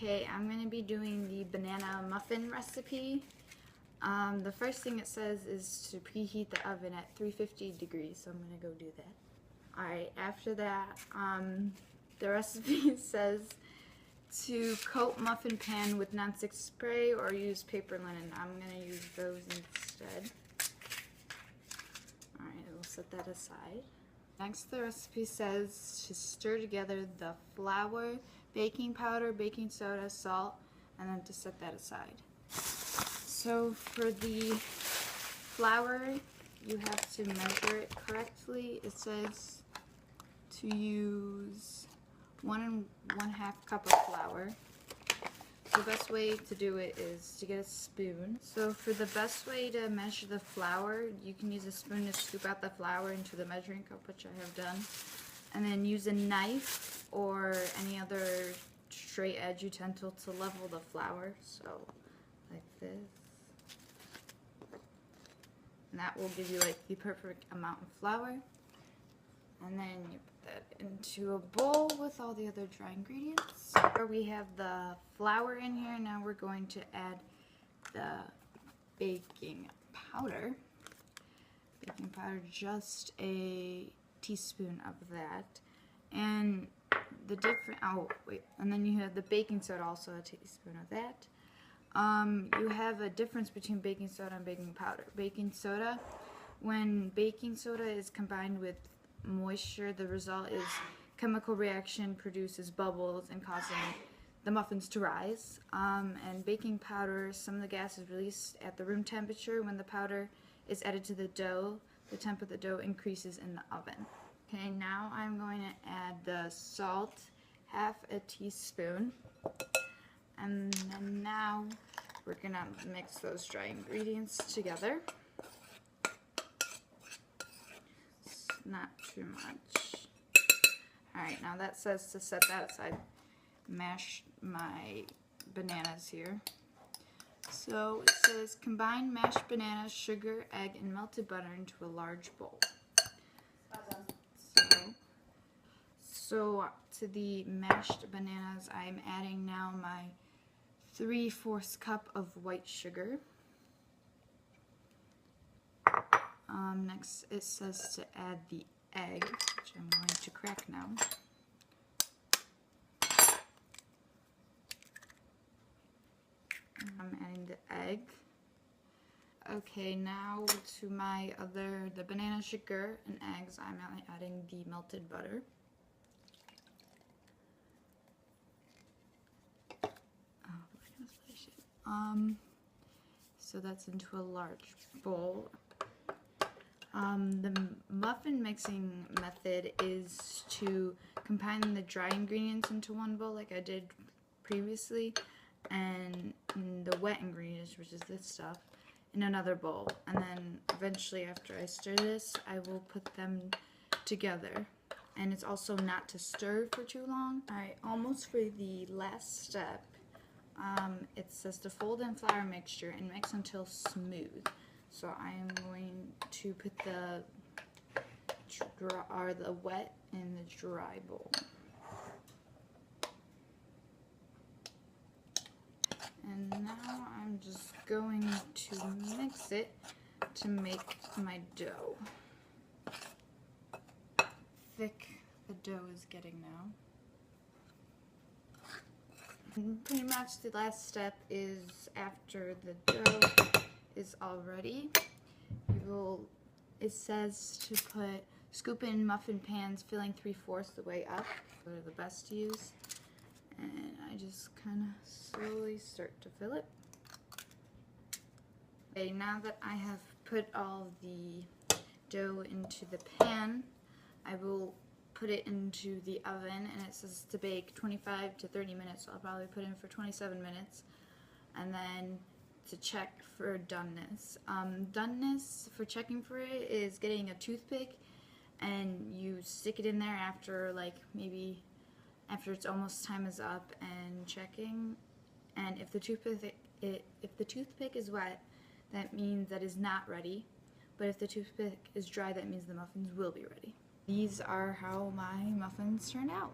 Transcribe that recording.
Okay, I'm going to be doing the banana muffin recipe. The first thing it says is to preheat the oven at 350 degrees, so I'm going to go do that. Alright, after that, the recipe says to coat muffin pan with nonstick spray or use paper linen. I'm going to use those instead. Alright, we'll set that aside. Next, the recipe says to stir together the flour, baking powder, baking soda, salt, and then to set that aside. So for the flour, you have to measure it correctly. It says to use 1 1/2 cup of flour. The best way to do it is to get a spoon. So for the best way to measure the flour, you can use a spoon to scoop out the flour into the measuring cup, which I have done. And then use a knife or any other straight edge utensil to level the flour. So like this. And that will give you like the perfect amount of flour. And then you put that into a bowl with all the other dry ingredients. Here we have the flour in here. Now we're going to add the baking powder. Baking powder, just a teaspoon of that. And the different, and then you have the baking soda, also a teaspoon of that. You have a difference between baking soda and baking powder. Baking soda, when baking soda is combined with moisture, the result is chemical reaction produces bubbles and causing the muffins to rise. And baking powder, some of the gas is released at the room temperature. When the powder is added to the dough, the temp of the dough increases in the oven. Okay, now I'm going to add the salt, 1/2 teaspoon. And then now we're going to mix those dry ingredients together. Not too much. Alright, now that says to set that aside. Mash my bananas here. So it says combine mashed bananas, sugar, egg, and melted butter into a large bowl. So to the mashed bananas, I'm adding now my 3/4 cup of white sugar. Next it says to add the egg, which I'm going to crack now. I'm adding the egg. Okay, now to the banana sugar and eggs, I'm adding the melted butter. So that's into a large bowl. The muffin mixing method is to combine the dry ingredients into one bowl like I did previously, and the wet ingredients, which is this stuff, in another bowl. And then eventually after I stir this, I will put them together. And it's also not to stir for too long. Alright, almost for the last step. It says to fold in flour mixture and mix until smooth. So I am going to put the wet in the dry bowl. And now I'm just going to mix it to make my dough. Thick the dough is getting now. And pretty much the last step is after the dough is all ready. It says to scoop in muffin pans, filling 3/4 the way up. They're the best to use. And I just kind of slowly start to fill it. Okay, now that I have put all the dough into the pan, I will put it into the oven, and it says to bake 25 to 30 minutes, so I'll probably put in for 27 minutes. And then to check for doneness. Doneness, for checking for it, is getting a toothpick and you stick it in there after maybe after it's almost time is up and checking. And if the toothpick is wet, that means that is not ready. But if the toothpick is dry, that means the muffins will be ready. These are how my muffins turn out.